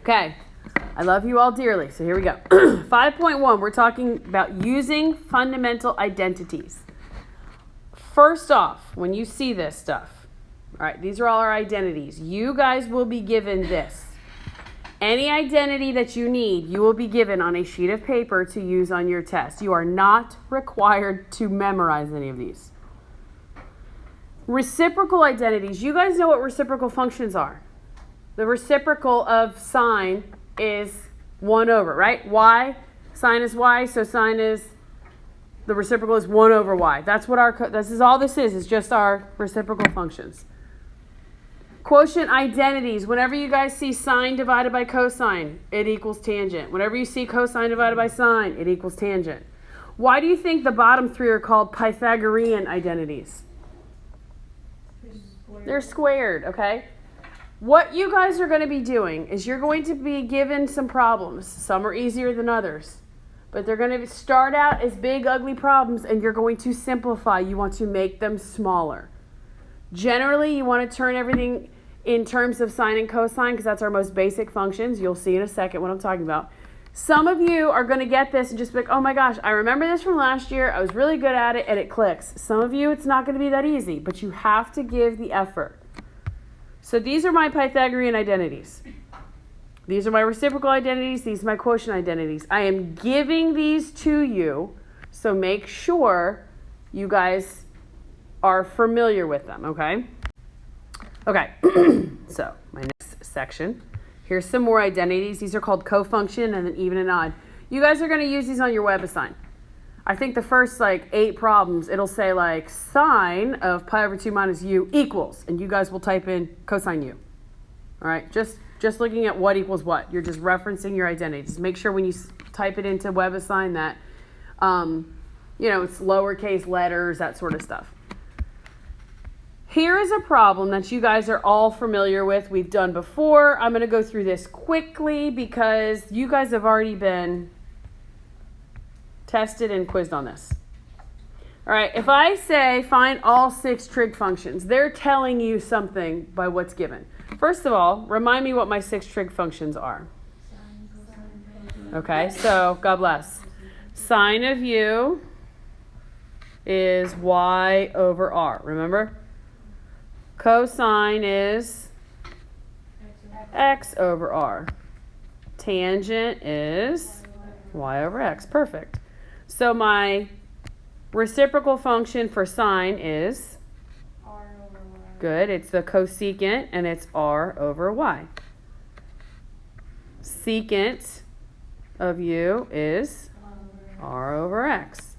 Okay, I love you all dearly, so here we go. 5.1, we're talking about using fundamental identities. First off, when you see this stuff, all right, these are all our identities. You guys will be given this. Any identity that you need, you will be given on a sheet of paper to use on your test. You are not required to memorize any of these. Reciprocal identities. You guys know what reciprocal functions are. The reciprocal of sine is 1 over, right? Y, sine is y, so sine is, the reciprocal is 1 over y. That's what this is all this is just our reciprocal functions. Quotient identities. Whenever you guys see sine divided by cosine, it equals tangent. Whenever you see cosine divided by sine, it equals tangent. Why do you think the bottom three are called Pythagorean identities? They're squared, okay? What you guys are going to be doing is you're going to be given some problems. Some are easier than others. But they're going to start out as big, ugly problems, and you're going to simplify. You want to make them smaller. Generally, you want to turn everything in terms of sine and cosine because that's our most basic functions. You'll see in a second what I'm talking about. Some of you are going to get this and just be like, oh my gosh, I remember this from last year. I was really good at it, and it clicks. Some of you, it's not going to be that easy, but you have to give the effort. So these are my Pythagorean identities. These are my reciprocal identities. These are my quotient identities. I am giving these to you, so make sure you guys are familiar with them, okay? Okay, so my next section. Here's some more identities. These are called cofunction and then even and odd. You guys are going to use these on your web assign. I think the first 8 problems, it'll say sine of pi over 2 minus u equals, and you guys will type in cosine u. All right, just looking at what equals what. You're just referencing your identities. Make sure when you type it into web assign that, it's lowercase letters, that sort of stuff. Here is a problem that you guys are all familiar with. We've done before. I'm going to go through this quickly because you guys have already been tested and quizzed on this. All right, if I say find all 6 trig functions, they're telling you something by what's given. First of all, remind me what my 6 trig functions are. Okay, so God bless. Sine of u is y over r. Remember? Cosine is x over r. Tangent is y over x. Perfect. So my reciprocal function for sine is r over y. Good. It's the cosecant, and it's r over y. Secant of u is r over x.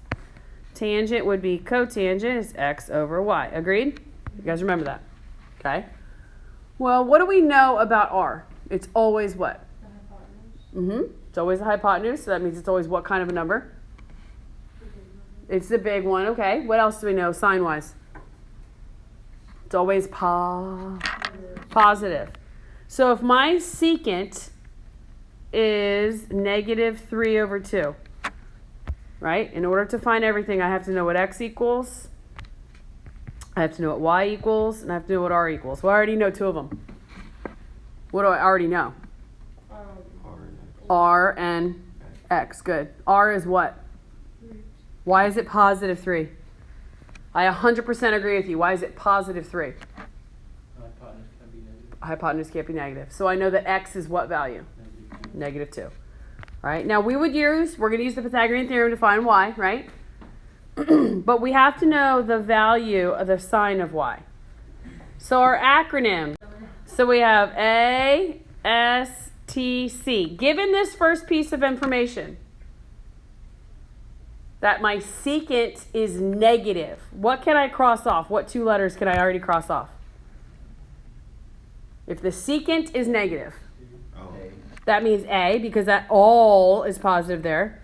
Tangent would be cotangent is x over y. Agreed? You guys remember that? Okay. Well, what do we know about r? It's always what? The hypotenuse. It's always a hypotenuse, so that means it's always what kind of a number? It's the big one. Okay. What else do we know sign-wise? It's always positive. So if my secant is negative 3 over 2, right? In order to find everything, I have to know what x equals. I have to know what y equals, and I have to know what r equals. Well, I already know 2 of them. What do I already know? R and x. Good. R is what? Why is it positive 3? I 100% agree with you. Why is it positive 3? Hypotenuse can't be negative. So I know that x is what value? Negative 2. All right. Now we're going to use the Pythagorean theorem to find y, right? But we have to know the value of the sine of y. So our acronym. So we have A, S, T, C. Given this first piece of information, that my secant is negative, what can I cross off? What 2 letters can I already cross off? If the secant is negative, that means A, because that all is positive there.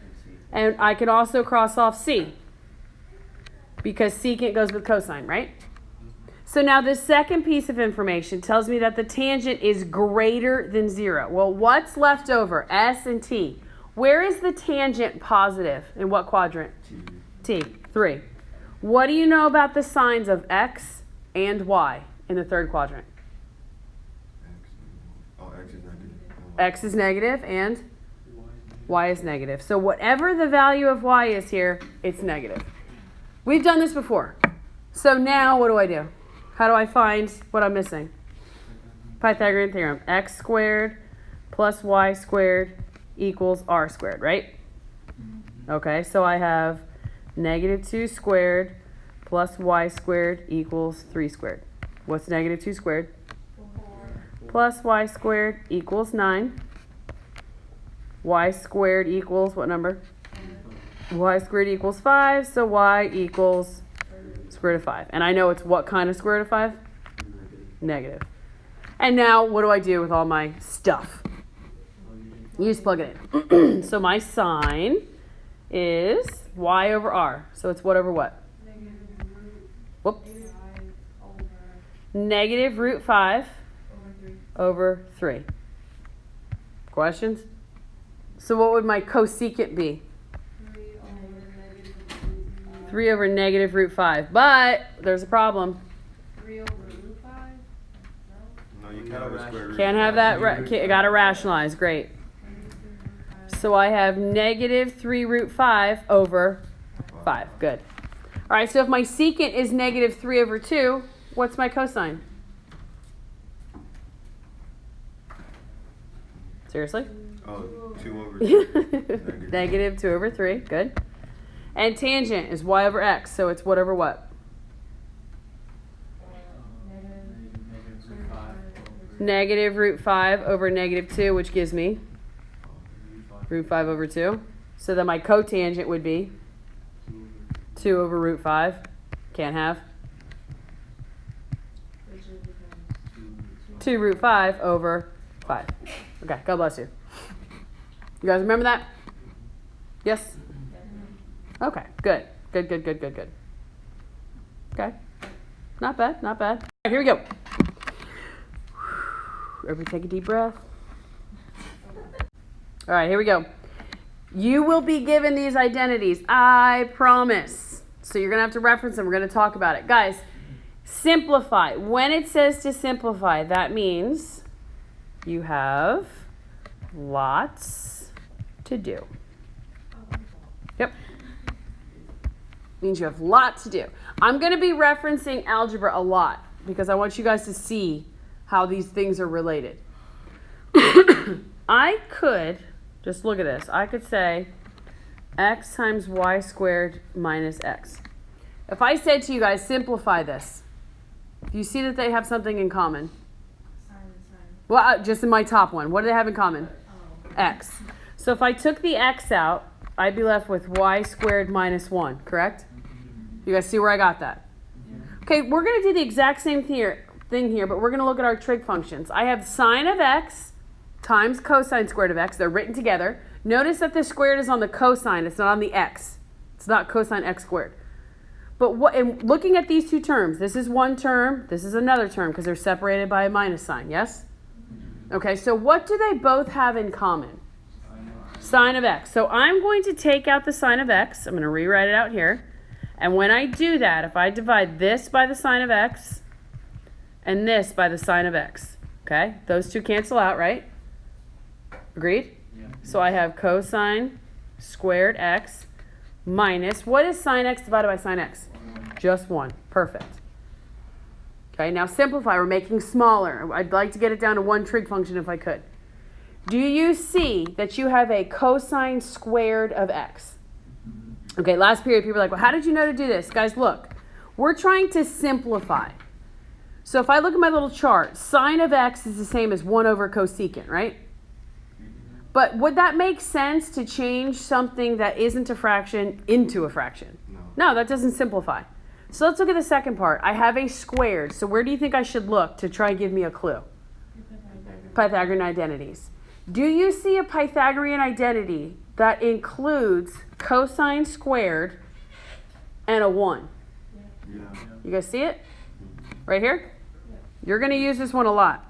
And I can also cross off C, because secant goes with cosine, right? So now the second piece of information tells me that the tangent is greater than 0. Well, what's left over? S and T. Where is the tangent positive? In what quadrant? T. 3. What do you know about the signs of x and y in the third quadrant? X is negative. X is negative and Y is negative. So whatever the value of Y is here, it's negative. We've done this before. So now what do? How do I find what I'm missing? Pythagorean theorem. X squared plus Y squared equals R squared, right? Okay, so I have negative 2 squared plus Y squared equals 3 squared. What's negative 2 squared? 4. Plus Y squared equals 9. Y squared equals what number? 5. Y squared equals 5, so Y equals square root of 5. And I know it's what kind of square root of 5? Negative. And now what do I do with all my stuff? You just plug it in. So my sign is Y over R. So it's what over what? Whoops. Negative root 5 over 3. Questions? So what would my cosecant be? 3 over negative root 5. But there's a problem. 3 over root 5? No, you can't have a square root. Can't have that. Got to rationalize. Great. So I have negative 3 root 5 over 5. Good. All right, so if my secant is negative 3 over 2, what's my cosine? Seriously? Oh, 2 over 2. Negative 2 over 3. Good. And tangent is y over x, so it's what over what? Negative root 5 over negative 2, which gives me root 5 over 2. So then my cotangent would be 2 over root 5. Can't have. 2 root 5 over 5. Okay, God bless you. You guys remember that? Yes? Okay, good. Good. Okay. Not bad. All right, here we go. Everybody take a deep breath. All right, here we go. You will be given these identities, I promise. So you're going to have to reference them. We're going to talk about it. Guys, simplify. When it says to simplify, that means you have lots to do. Yep. Means you have lots to do. I'm going to be referencing algebra a lot because I want you guys to see how these things are related. I could, just look at this. I could say x times y squared minus x. If I said to you guys, simplify this, do you see that they have something in common? Sign. Well, just in my top one. What do they have in common? Oh. X. So if I took the x out, I'd be left with y squared minus 1, correct? You guys see where I got that? Okay, we're going to do the exact same thing here, but we're going to look at our trig functions. I have sine of x times cosine squared of x. They're written together. Notice that the squared is on the cosine. It's not on the x. It's not cosine x squared. But in looking at these two terms, this is one term, this is another term because they're separated by a minus sign, yes? Okay, so what do they both have in common? Sine of x. So I'm going to take out the sine of x. I'm going to rewrite it out here. And when I do that, if I divide this by the sine of x and this by the sine of x, okay, those two cancel out, right? Agreed? Yeah. So I have cosine squared x minus, what is sine x divided by sine x? Just 1. Perfect. Okay, now simplify. We're making smaller. I'd like to get it down to one trig function if I could. Do you see that you have a cosine squared of x? Okay, last period, people are like, well, how did you know to do this? Guys, look. We're trying to simplify. So if I look at my little chart, sine of x is the same as 1 over cosecant, right? But would that make sense to change something that isn't a fraction into a fraction? No, that doesn't simplify. So let's look at the second part. I have a squared. So where do you think I should look to try and give me a clue? Pythagorean identities. Do you see a Pythagorean identity that includes cosine squared and a 1? Yeah. You guys see it? Right here? You're going to use this one a lot.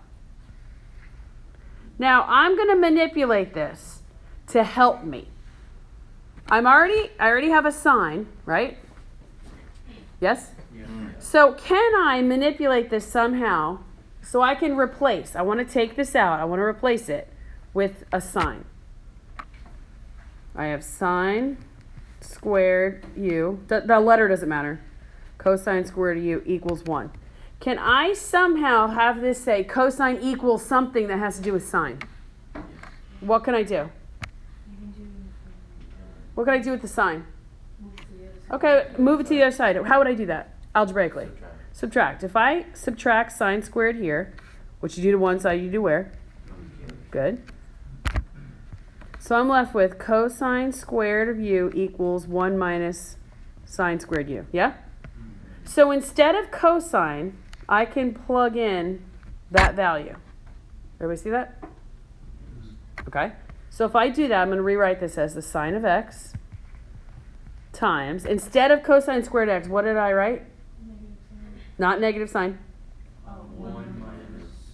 Now, I'm going to manipulate this to help me. I already have a sign, right? Yes? Yeah. So can I manipulate this somehow so I can replace? I want to take this out. I want to replace it with a sign. I have sine squared u. The letter doesn't matter. Cosine squared u equals 1. Can I somehow have this say cosine equals something that has to do with sine? What can I do? You can do, What can I do with the sine? move to the other side. Okay, move it to the other side. How would I do that? Algebraically. Subtract. If I subtract sine squared here, which you do to one side, you do where? Good. So I'm left with cosine squared of u equals 1 minus sine squared u. Yeah? So instead of cosine, I can plug in that value. Everybody see that? Okay. So if I do that, I'm going to rewrite this as the sine of x times, instead of cosine squared x, what did I write? Negative sign. Not negative sign. Oh,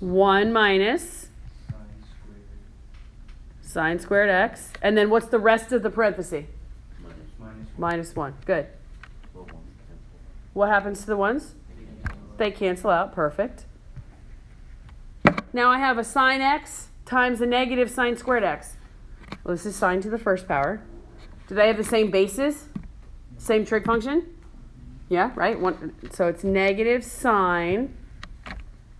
1 minus sine squared x. And then what's the rest of the parenthesis? Minus 1. Good. What happens to the ones? They cancel out. Perfect. Now I have a sine x times a negative sine squared x. Well, this is sine to the first power. Do they have the same basis? Same trig function? Yeah, right? So it's negative sine.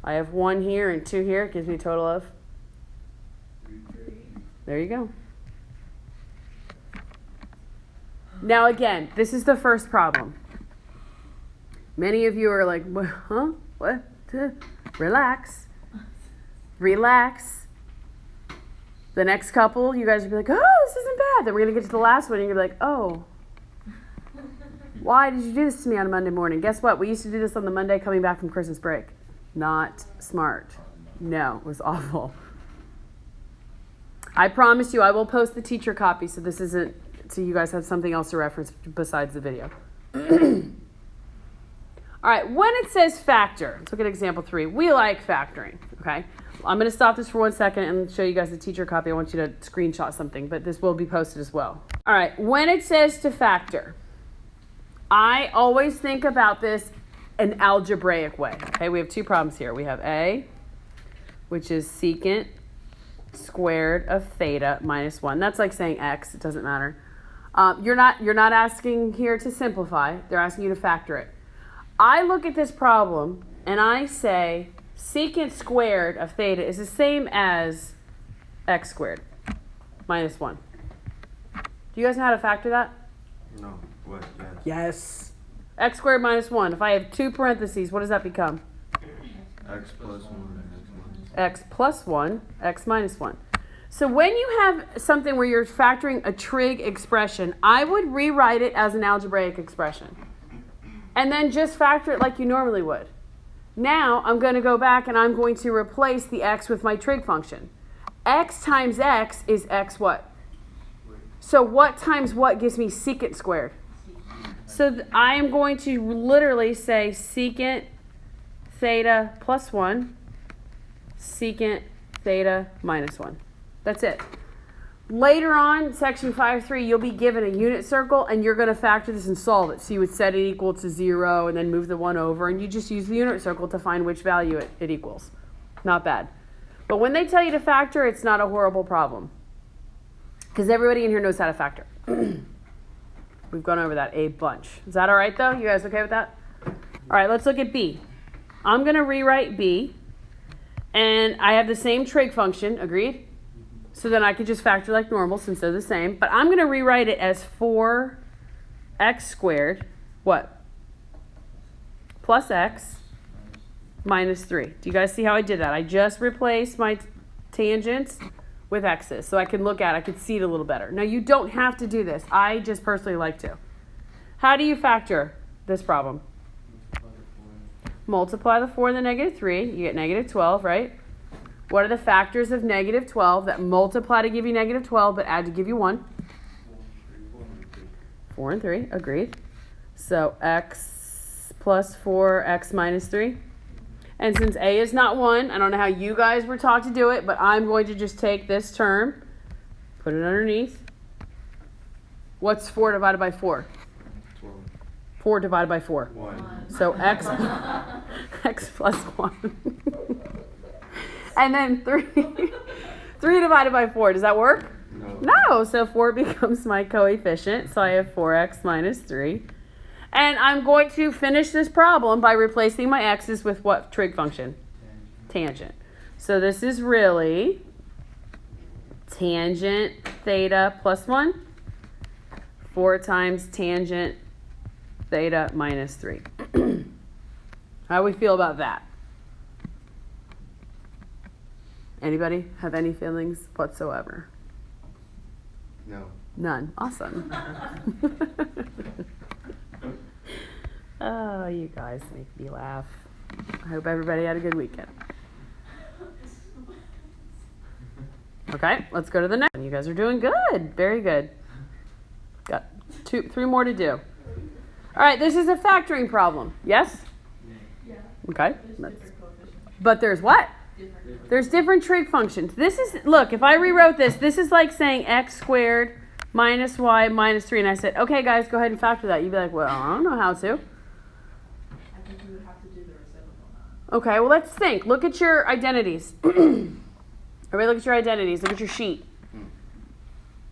I have 1 here and 2 here. It gives me a total of? There you go. Now again, this is the first problem. Many of you are like, huh? What? Relax. Relax. The next couple, you guys will be like, oh, this isn't bad. Then we're going to get to the last one, and you're like, oh, why did you do this to me on a Monday morning? Guess what? We used to do this on the Monday coming back from Christmas break. Not smart. No, it was awful. I promise you, I will post the teacher copy so this isn't, so you guys have something else to reference besides the video. All right, when it says factor, let's look at example 3. We like factoring, okay? I'm going to stop this for 1 second and show you guys the teacher copy. I want you to screenshot something, but this will be posted as well. All right, when it says to factor, I always think about this an algebraic way. Okay, we have 2 problems here. We have A, which is secant squared of theta minus 1. That's like saying x. It doesn't matter. You're not asking here to simplify. They're asking you to factor it. I look at this problem and I say secant squared of theta is the same as x squared minus 1. Do you guys know how to factor that? No. What? Yes. Yes. X squared minus 1. If I have 2 parentheses, what does that become? X plus 1 and X minus 1. X plus 1, x minus 1. So when you have something where you're factoring a trig expression, I would rewrite it as an algebraic expression. And then just factor it like you normally would. Now I'm going to go back and I'm going to replace the x with my trig function. X times x is x what? So what times what gives me secant squared? So I am going to literally say secant theta plus 1, secant theta minus 1. That's it. Later on, section 5.3, you'll be given a unit circle, and you're going to factor this and solve it. So you would set it equal to 0, and then move the 1 over, and you just use the unit circle to find which value it equals. Not bad. But when they tell you to factor, it's not a horrible problem. Because everybody in here knows how to factor. We've gone over that a bunch. Is that all right, though? You guys okay with that? All right, let's look at B. I'm going to rewrite B, and I have the same trig function, agreed? So then I could just factor like normal since they're the same. But I'm going to rewrite it as 4x squared, what? Plus x minus 3. Do you guys see how I did that? I just replaced my tangents with x's. So I can look at it, I can see it a little better. Now you don't have to do this. I just personally like to. How do you factor this problem? Multiply the 4 and the negative 3. You get negative 12, right? What are the factors of negative 12 that multiply to give you negative 12 but add to give you 1? 4 and 3, agreed. So x plus 4, x minus 3. And since a is not 1, I don't know how you guys were taught to do it, but I'm going to just take this term, put it underneath. What's 4 divided by 4? 12. 4 divided by 4. 1. So x, x plus 1. And then 3 3 divided by 4. Does that work? No. No. So 4 becomes my coefficient. So I have 4x minus 3. And I'm going to finish this problem by replacing my x's with what trig function? Tangent. So this is really tangent theta plus 1. 4 times tangent theta minus 3. How do we feel about that? Anybody have any feelings whatsoever? No. None. Awesome. Oh, you guys make me laugh. I hope everybody had a good weekend. Okay, let's go to the next one. You guys are doing good. Very good. Got 3 more to do. All right, this is a factoring problem. Yes? Yeah. Okay. There's different coefficients. But there's what? Different. There's different trig functions. This is, look, if I rewrote this is like saying x squared minus y minus 3. And I said, okay, guys, go ahead and factor that. You'd be like, well, I don't know how to. I think you would have to do the reciprocal now. Okay, well, let's think. Look at your identities. Everybody look at your identities. Look at your sheet.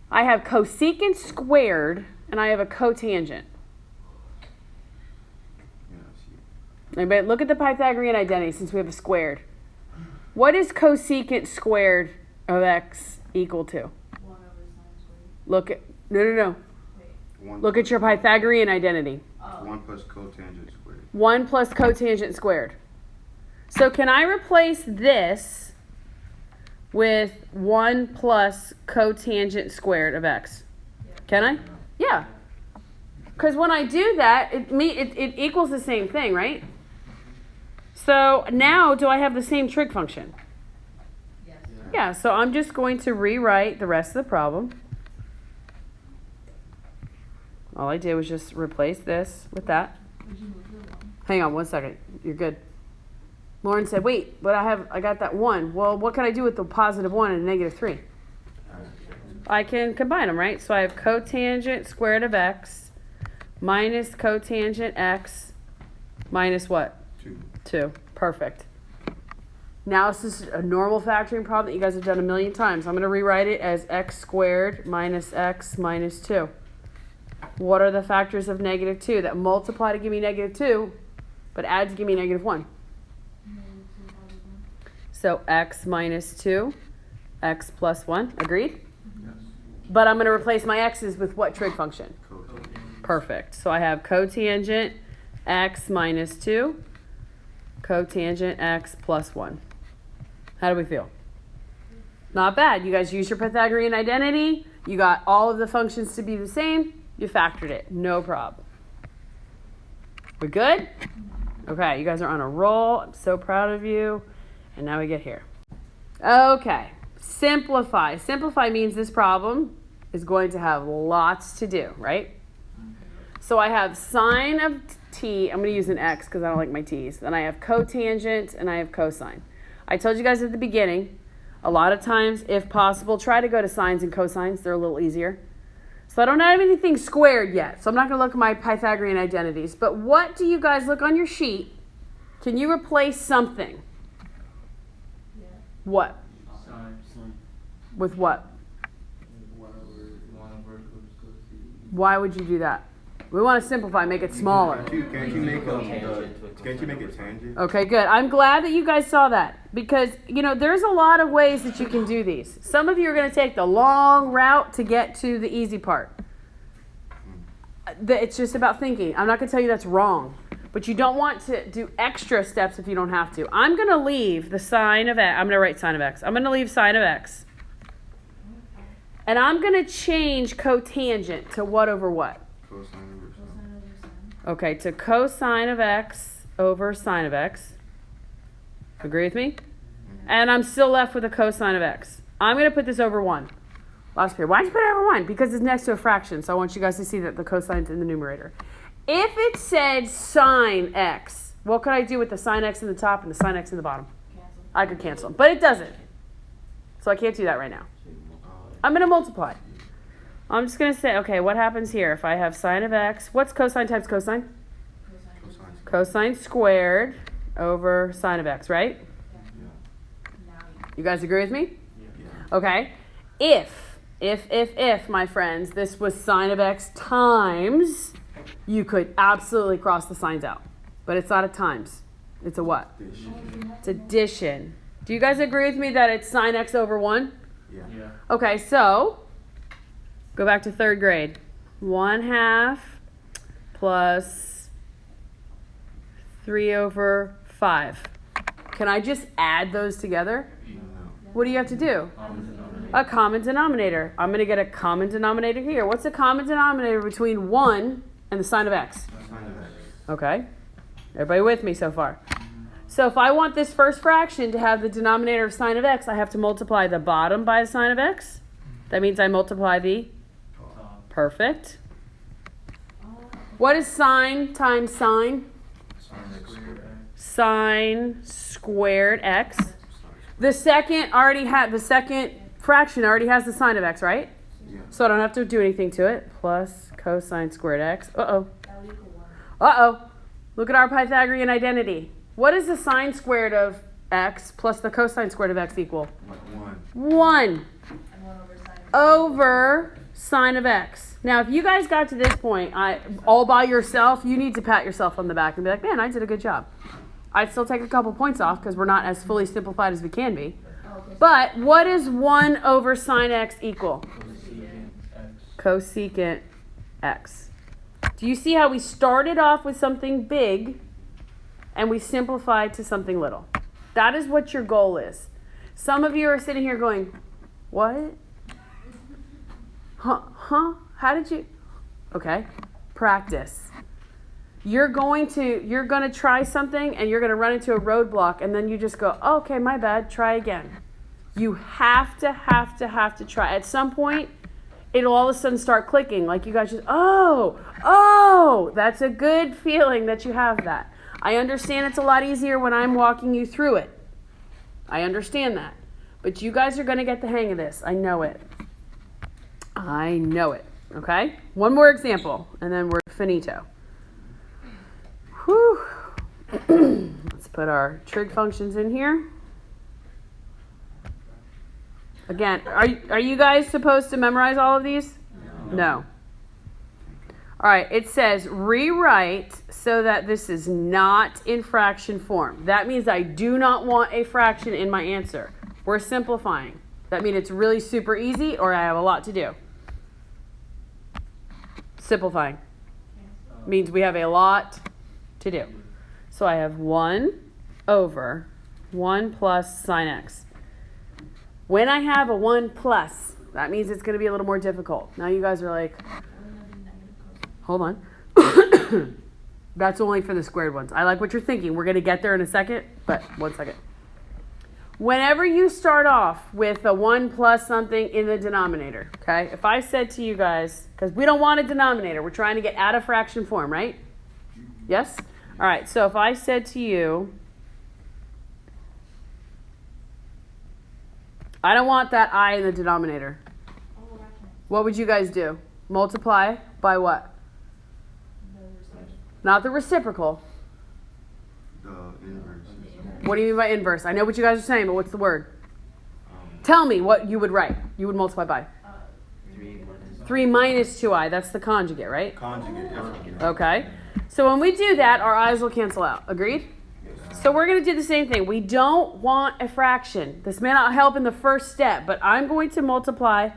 I have cosecant squared, and I have a cotangent. Anybody look at the Pythagorean identity since we have a squared. What is cosecant squared of x equal to? 1 over sine squared. Look at, no. Wait. Look at your Pythagorean identity. Oh. 1 plus cotangent squared. 1 plus cotangent squared. So can I replace this with 1 plus cotangent squared of x? Yeah. Can I? Yeah. Because when I do that, it equals the same thing, right? So now do I have the same trig function? Yes. Yeah, so I'm just going to rewrite the rest of the problem. All I did was just replace this with that. Would you move the 1? Hang on 1 second. You're good. Lauren said, wait, but I got that 1. Well, what can I do with the positive 1 and a negative 3? I can combine them, right? So I have cotangent squared of x minus cotangent x minus what? 2. 2. Perfect. Now this is a normal factoring problem that you guys have done a million times. I'm going to rewrite it as x squared minus x minus 2. What are the factors of negative 2 that multiply to give me negative 2, but add to give me negative 1? So x minus 2, x plus 1. Agreed? Yes. But I'm going to replace my x's with what trig function? Cotangent. Perfect. So I have cotangent x minus 2, cotangent x plus 1. How do we feel? Not bad. You guys use your Pythagorean identity. You got all of the functions to be the same. You factored it. No problem. We good? Okay, you guys are on a roll. I'm so proud of you. And now we get here. Okay, simplify. Simplify means this problem is going to have lots to do, right? So I have sine of t. I'm going to use an x because I don't like my t's. Then I have cotangent and I have cosine. I told you guys at the beginning, a lot of times, if possible, try to go to sines and cosines. They're a little easier. So I don't have anything squared yet, so I'm not going to look at my Pythagorean identities. But what do you guys look on your sheet? Can you replace something? Yeah. What? Sine. With what? 1 over cosine. Why would you do that? We want to simplify, make it smaller. Can't you make it tangent? Okay, good. I'm glad that you guys saw that because, there's a lot of ways that you can do these. Some of you are going to take the long route to get to the easy part. It's just about thinking. I'm not going to tell you that's wrong, but you don't want to do extra steps if you don't have to. I'm going to leave the sine of x. I'm going to write sine of x. I'm going to leave sine of x. And I'm going to change cotangent to what over what? Cosine over sine. Cosine over sine. Okay, to cosine of x over sine of x. Agree with me? And I'm still left with a cosine of x. I'm going to put this over 1. Last period. Why'd you put it over 1? Because it's next to a fraction, so I want you guys to see that the cosine's in the numerator. If it said sine x, what could I do with the sine x in the top and the sine x in the bottom? Cancel. I could cancel them, but it doesn't. So I can't do that right now. I'm going to multiply. I'm just going to say, okay, what happens here? If I have sine of x, what's cosine times cosine? Cosine. Cosine squared over sine of x, right? Now you. You guys agree with me? Yeah. Okay? If, my friends, this was sine of x times, you could absolutely cross the signs out. But it's not a times. It's a what? It's addition. Do you guys agree with me that it's sine x over 1? Yeah. Okay, so go back to 3rd grade. 1/2 plus 3 over 5. Can I just add those together? What do you have to do? A common denominator. I'm going to get a common denominator here. What's the common denominator between 1 and the sine of x? Okay. Everybody with me so far? So if I want this first fraction to have the denominator of sine of x, I have to multiply the bottom by the sine of x. That means I multiply the perfect. What is sine times sine? Sine squared x. The second fraction already has the sine of x, right? Yeah. So I don't have to do anything to it. Plus cosine squared x. Uh-oh. Look at our Pythagorean identity. What is the sine squared of x plus the cosine squared of x equal? 1. And 1 over sine. Over sine of x. Now, if you guys got to this point, all by yourself, you need to pat yourself on the back and be like, man, I did a good job. I'd still take a couple points off because we're not as fully simplified as we can be. But what is 1 over sine x equal? Cosecant x. Do you see how we started off with something big and we simplified to something little? That is what your goal is. Some of you are sitting here going, what? Huh? How did you? Okay, practice. You're going to try something and you're going to run into a roadblock and then you just go, oh, okay, my bad, try again. You have to try. At some point, it'll all of a sudden start clicking. Like you guys just, oh, that's a good feeling that you have that. I understand it's a lot easier when I'm walking you through it. I understand that. But you guys are going to get the hang of this. I know it. Okay? One more example, and then we're finito. Whew. Let's put our trig functions in here. Again, are you guys supposed to memorize all of these? No. All right, it says rewrite so that this is not in fraction form. That means I do not want a fraction in my answer. We're simplifying. That means it's really super easy or I have a lot to do. Simplifying means we have a lot to do. So I have 1 over 1 plus sine x. When I have a 1 plus, that means it's going to be a little more difficult. Now you guys are like, hold on. That's only for the squared ones. I like what you're thinking. We're going to get there in a second, but 1 second. Whenever you start off with a 1 plus something in the denominator, okay? If I said to you guys, because we don't want a denominator, we're trying to get out of fraction form, right? Yes? All right, so if I said to you, I don't want that I in the denominator. What would you guys do? Multiply by what? Not the reciprocal. The inverse. What do you mean by inverse? I know what you guys are saying, but what's the word? Tell me what you would write. You would multiply by. 3 minus 2i. That's the conjugate, right? Conjugate, yeah. Okay. So when we do that, our i's will cancel out. Agreed? So we're going to do the same thing. We don't want a fraction. This may not help in the first step, but I'm going to multiply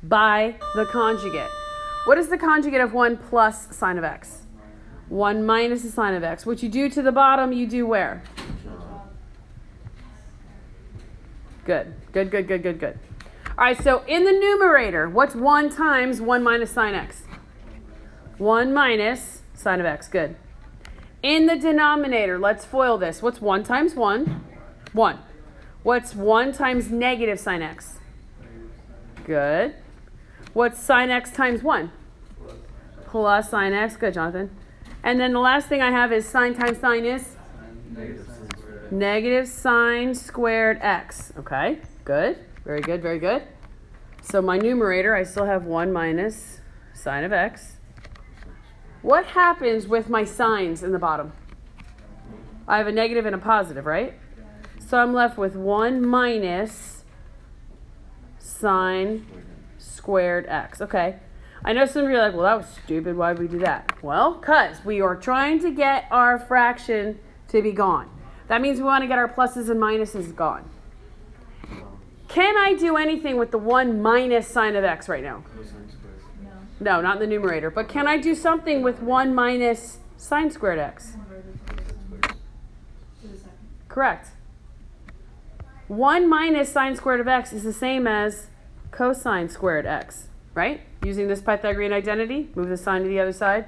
by the conjugate. What is the conjugate of 1 plus sine of x? 1 minus the sine of x. What you do to the bottom, you do where? Good. All right, so in the numerator, what's 1 times 1 minus sine x? 1 minus sine of x. Good. In the denominator, let's FOIL this. What's 1 times 1? 1. What's 1 times negative sine x? Good. What's sine x times 1? Plus sine x. Good, Jonathan. And then the last thing I have is sine times sine is? Negative sine squared x. Okay, good. Very good. So my numerator, I still have 1 minus sine of x. What happens with my signs in the bottom? I have a negative and a positive, right? So I'm left with 1 minus sine squared x. Okay. I know some of you are like, well, that was stupid. Why did we do that? Well, because we are trying to get our fraction to be gone. That means we want to get our pluses and minuses gone. Can I do anything with the 1 minus sine of x right now? No, not in the numerator. But can I do something with 1 minus sine squared x? Correct. 1 minus sine squared of x is the same as cosine squared x, right? Using this Pythagorean identity, move the sign to the other side.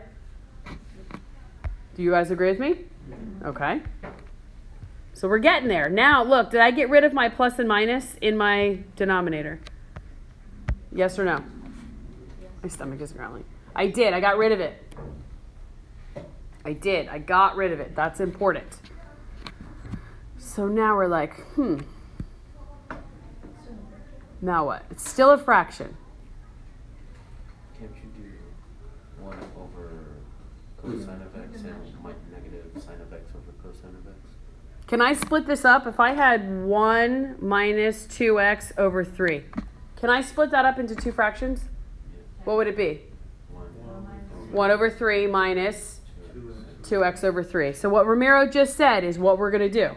Do you guys agree with me? Okay. So we're getting there. Now, look, did I get rid of my plus and minus in my denominator? Yes or no? My stomach is growling. I did. I got rid of it. I did. I got rid of it. That's important. So now we're like, Now what? It's still a fraction. Can't you do 1 over cosine of x and negative sine of x over cosine of x? Can I split this up? If I had 1 minus 2x over 3, can I split that up into two fractions? Yeah. What would it be? 1 over 3 minus 2x over 3. So what Ramiro just said is what we're going to do.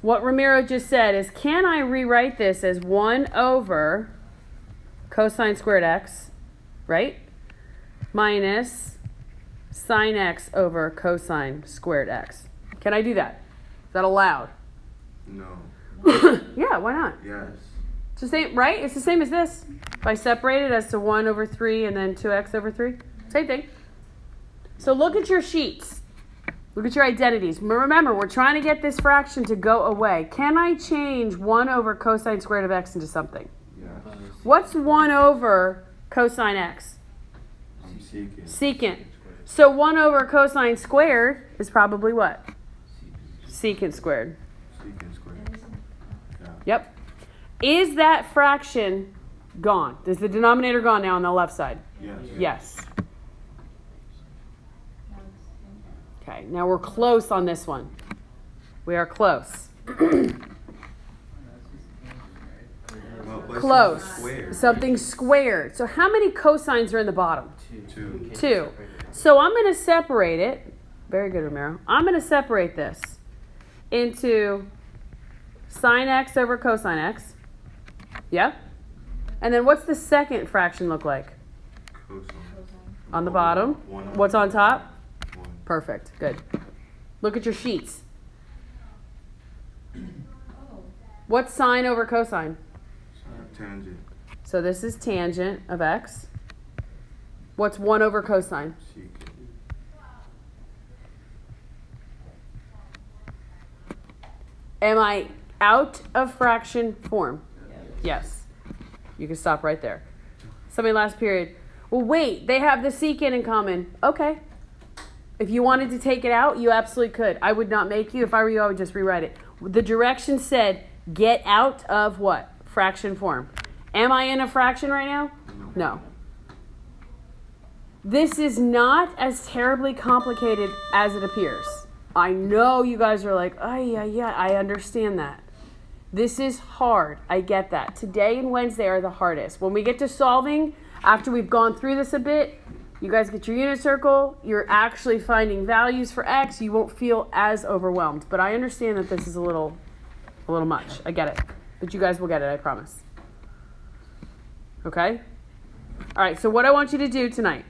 What Ramiro just said is, can I rewrite this as 1 over cosine squared x, right? Minus sine x over cosine squared x. Can I do that? Is that allowed? No. Yeah, why not? Yes. It's the same, right? It's the same as this. If I separate it as to 1 over 3 and then 2x over 3. Same thing. So look at your sheets. Look at your identities. Remember, we're trying to get this fraction to go away. Can I change 1 over cosine squared of x into something? Yes. What's 1 over cosine x? I'm seeking. Secant. So 1 over cosine squared is probably what? Secant squared. Seeking squared. Yeah. Yep. Is that fraction gone? Is the denominator gone now on the left side? Yes. Yes. Okay, now we're close on this one. We are close. Well, but Close. Squared. Something squared. So how many cosines are in the bottom? 2. 2. So I'm going to separate it. Very good, Romero. I'm going to separate this into sine x over cosine x. Yeah? And then what's the second fraction look like? Cosine. On the bottom. 1 What's on top? 1. Perfect. Good. Look at your sheets. What's sine over cosine? Tangent. So this is tangent of x. What's 1 over cosine? Seeking. Am I out of fraction form? Yes. You can stop right there. Somebody last period. Well, wait, they have the secant in common. Okay. If you wanted to take it out, you absolutely could. I would not make you. If I were you, I would just rewrite it. The direction said get out of what? Fraction form. Am I in a fraction right now? No. This is not as terribly complicated as it appears. I know you guys are like, oh, yeah, I understand that. This is hard. I get that. Today and Wednesday are the hardest. When we get to solving, after we've gone through this a bit, you guys get your unit circle. You're actually finding values for x. You won't feel as overwhelmed. But I understand that this is a little much. I get it. But you guys will get it, I promise. Okay? All right, so what I want you to do tonight